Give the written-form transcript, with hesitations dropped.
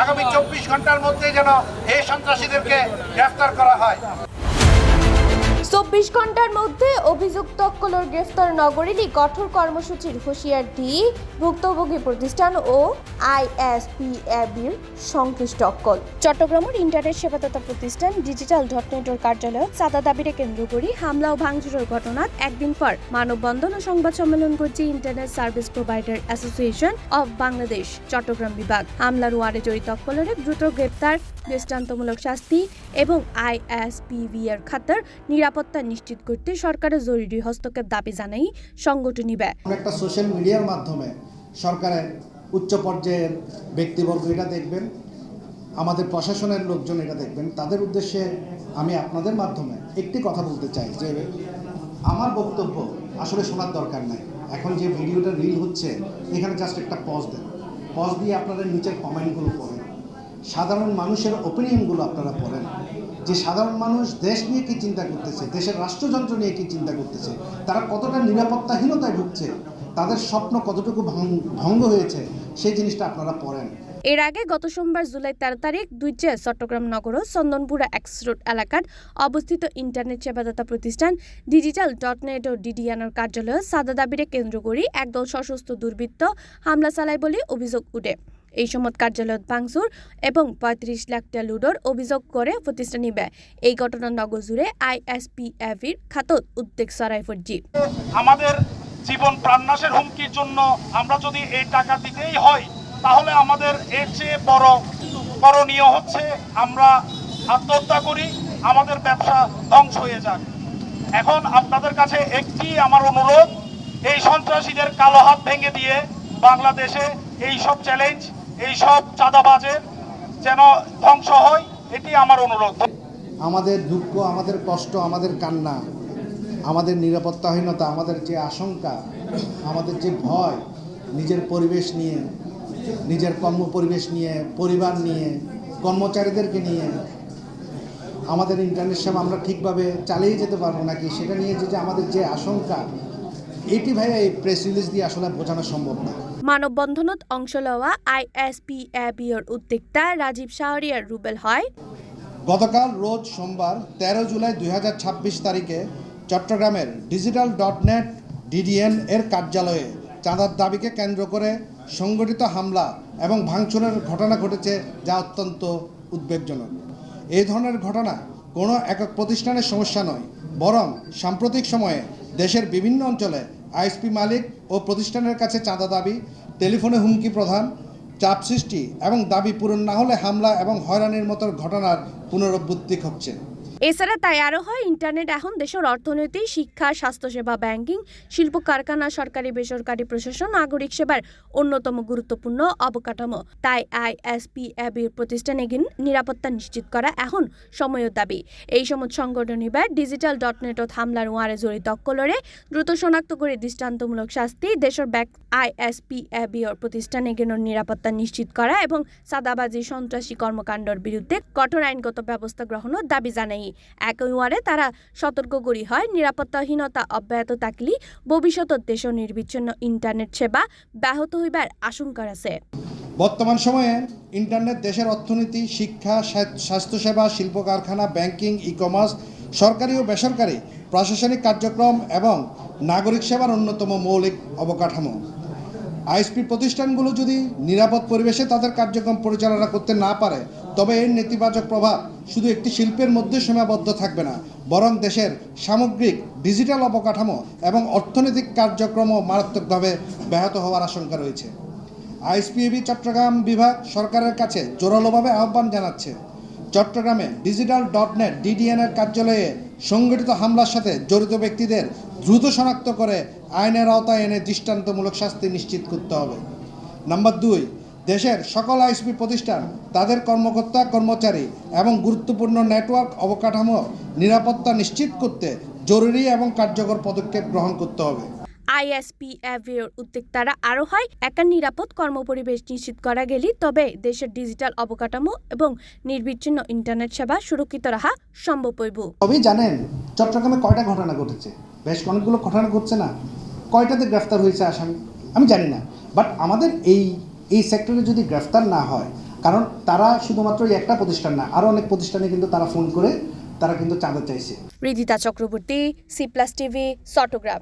আগামী 24 ঘন্টার মধ্যে যেন এই সন্ত্রাসীদেরকে গ্রেফতার করা হয়। 24 ঘন্টার মধ্যে অভিযুক্ত অক্কলর গ্রেফতার নগরীরই কঠোর কর্মসূচির হুঁশিয়ার দিয়ে ভুক্তভোগী প্রতিষ্ঠান ও আইএসপিএবির সংশ্লিষ্ট অক্কল। চট্টগ্রামের ইন্টারনেট সেবাদাতা প্রতিষ্ঠান ডিজিটাল.নেটর কার্যালয়ত চাঁদা দাবিরে কেন্দ্র করে হামলা ও ভাঙচুরের ঘটনাত একদিন পর মানববন্ধন ও সংবাদ সম্মেলন করছে internet service provider association of Bangladesh Chattogram বিভাগ। হামলার ওয়ারে জড়িত অক্কলরে দ্রুত গ্রেপ্তার, দৃষ্টান্তমূলক শাস্তি এবং আইএসপিবি এর খাতার নিরাপত্তা নিশ্চিত করতে সরকারের জরুরি হস্তক্ষেপ দাবি জানাই সংগঠনই একটা সোশ্যাল মিডিয়ার মাধ্যমে সরকারের উচ্চ পর্যায়ের ব্যক্তিবর্গ এটা দেখবেন, আমাদের প্রশাসনের লোকজন এটা দেখবেন। তাদের উদ্দেশ্যে আমি আপনাদের মাধ্যমে একটি কথা বলতে চাই যে আমার বক্তব্য আসলে শোনার দরকার নাই। এখন যে ভিডিওটা রিল হচ্ছে এখানে জাস্ট একটা পজ দেন, পজ দিয়ে আপনাদের নিচের কমেন্টগুলো পড়েন, সাধারণ মানুষের ওপিনিয়নগুলো আপনারা পড়েন, যে সাধারণ মানুষ দেশ নিয়ে কি চিন্তা করতেছে, দেশের রাষ্ট্রযন্ত্র নিয়ে কি চিন্তা করতেছে, তারা কতটা নিরাপত্তাহীনতায় ভুগছে, তাদের স্বপ্ন কতটুকু ভঙ্গ হয়েছে, সেই জিনিসটা আপনারা পড়েন। এর আগে গত সোমবার জুলাই 13 তারিখ দুইচে চট্টগ্রাম নগর চন্দনপুরা এক্স রোড এলাকার অবস্থিত ইন্টারনেট সেবাদাতা প্রতিষ্ঠান ডিজিটাল.নেট ও ডিডিএনের কার্যালয়ে চাঁদা দাবিরে কেন্দ্র করে একদল সশস্ত্র দুর্বৃত্ত হামলা চালায় বলে অভিযোগ উঠে। এই সময় কার্যালয়ত ভাঙচুর এবং 35 লাখ টাকা লুটর অভিযোগ করে প্রতিষ্ঠানই ব্যয়। এই ঘটনা নগর জুড়ে আইএসপিএবির খাতত উদ্বেগ ছড়ায় পড়ছে। আমাদের জীবন প্রাণনাশের হুমকির জন্য আমরা যদি এই টাকা দিতেই হয়, তাহলে আমাদের এর চেয়ে বড় করণীয় হচ্ছে আমরা আত্মহত্যা করি, আমাদের ব্যবসা ধ্বংস হয়ে যাক। এখন আপনাদের কাছে একটি আমার অনুরোধ, এই সন্ত্রাসীদের কালো হাত ভেঙে দিয়ে বাংলাদেশে এই সব চ্যালেঞ্জ, এই সব চাঁদাবাজের যেন ধ্বংস হয়, এটি আমার অনুরোধ। আমাদের দুঃখ, আমাদের কষ্ট, আমাদের কান্না, আমাদের নিরাপত্তাহীনতা, আমাদের যে আশঙ্কা, আমাদের যে ভয় নিজের পরিবেশ নিয়ে, নিজের কর্ম পরিবেশ নিয়ে, পরিবার নিয়ে, কর্মচারীদেরকে নিয়ে, আমাদের ইন্টারনেট সেবা আমরা ঠিকভাবে চালিয়ে যেতে পারবো নাকি সেটা নিয়ে যে আমাদের যে আশঙ্কা, এটি ভাই এই প্রেস রিলিজ দিয়ে আসলে বোঝানো সম্ভব না। মানববন্ধনত অংশ লওয়া আইএসপিএবির উদ্যোক্তা রাজীব শাহরিয়ার রুবেল হয়, গতকাল রোজ সোমবার 13 জুলাই 2026 তারিখে চট্টগ্রামের ডিজিটাল.নেট ডিডিএন এর কার্যালয়ে চাঁদার দাবিকে কেন্দ্র করে সংগঠিত হামলা এবং ভাঙচুরের ঘটনা ঘটেছে, যা অত্যন্ত উদ্বেগজনক। এই ধরনের ঘটনা কোনো একক প্রতিষ্ঠানের সমস্যা নয়, বরং সাম্প্রতিক সময়ে দেশের বিভিন্ন অঞ্চলে আইএসপি মালিক ও প্রতিষ্ঠানের কাছে চাঁদা দাবি, টেলিফোনে হুমকি প্রদান, চাপ সৃষ্টি এবং দাবি পূরণ না হলে হামলা এবং হয়রানির মতো ঘটনার পুনরাবৃত্তি ঘটছে। এছাড়া তাই আরও হয় ইন্টারনেট এখন দেশের অর্থনীতি, শিক্ষা, স্বাস্থ্যসেবা, ব্যাংকিং, শিল্প কারখানা, সরকারি বেসরকারি প্রশাসন, নাগরিক সেবার অন্যতম গুরুত্বপূর্ণ অবকাঠামো। তাই আইএসপিএবির প্রতিষ্ঠান এগিন নিরাপত্তা নিশ্চিত করা এখন সময়ের দাবি। এই সময় সংগঠন এবার ডিজিটাল.নেট হামলার ওয়ারে জড়িত অক্কলরে দ্রুত শনাক্ত করে দৃষ্টান্তমূলক শাস্তি, দেশের ব্যাক আইএসপিএবির প্রতিষ্ঠান এগিনের নিরাপত্তা নিশ্চিত করা এবং চাঁদাবাজি, সন্ত্রাসী কর্মকাণ্ডের বিরুদ্ধে কঠোর আইনগত ব্যবস্থা গ্রহণের দাবি জানাই। একই ওয়ারে তারা সতর্ক করি হয়, নিরাপত্তাহীনতা অব্যাহত থাকলে ভবিষ্যতের দেশের নির্বিচ্ছিন্ন ইন্টারনেট সেবা ব্যাহত হইবার আশঙ্কা আছে। বর্তমান সময়ে ইন্টারনেট দেশের অর্থনীতি, শিক্ষা, স্বাস্থ্যসেবা, শিল্প কারখানা, ব্যাংকিং, ই কমার্স, সরকারি ও বেসরকারি প্রশাসনিক কার্যক্রম এবং নাগরিক সেবার অন্যতম মৌলিক অবকাঠামো। আইএসপি প্রতিষ্ঠানগুলো যদি নিরাপদ পরিবেশে তাদের কার্যক্রম পরিচালনা করতে না পারে, তবে এর নেতিবাচক প্রভাব শুধু একটি শিল্পের মধ্যে সীমাবদ্ধ থাকবে না, বরং দেশের সামগ্রিক ডিজিটাল অবকাঠামো এবং অর্থনৈতিক কার্যক্রমও মারাত্মকভাবে ব্যাহত হওয়ার আশঙ্কা রয়েছে। আইএসপিএবি চট্টগ্রাম বিভাগ সরকারের কাছে জোরালোভাবে আহ্বান জানাচ্ছে, চট্টগ্রামে ডিজিটাল.নেট ডিডিএন এর কার্যালয়ে সংগঠিত হামলার সাথে জড়িত ব্যক্তিদের দ্রুত শনাক্ত করে আইনের আওতায় এনে দৃষ্টান্তমূলক শাস্তি নিশ্চিত করতে হবে। নাম্বার 2, দেশের সকল আইএসপি প্রতিষ্ঠান তাদের কর্মকর্তা, কর্মচারী এবং গুরুত্বপূর্ণ নেটওয়ার্ক অবকাঠামো নিরাপত্তা নিশ্চিত করতে জরুরি এবং কার্যকর পদক্ষেপ গ্রহণ করতে হবে। আইএসপিএবির উদ্যোক্তারা আরও হয়, একা নিরাপদ কর্মপরিবেশ নিশ্চিত করা গেলে তবে দেশের ডিজিটাল অবকাঠামো এবং নির্বিচ্ছিন্ন ইন্টারনেট সেবা সুরক্ষিত রাখা সম্ভব হইব। তবেই জানেন চট্টগ্রামে কয়টা ঘটনা ঘটেছে, বেশ অনেকগুলো ঘটনা ঘটছে না, কয়টাতে গ্রেফতার হয়েছে আসামি আমি জানি না, বাট আমাদের এই সেক্টরে যদি গ্রেফতার না হয়, কারণ তারা শুধুমাত্র এই একটা প্রতিষ্ঠান না, আরও অনেক প্রতিষ্ঠানে কিন্তু তারা ফোন করে তারা কিন্তু চাঁদা চাইছে। Ridita Chakraborty, C+ TV, Chittagong.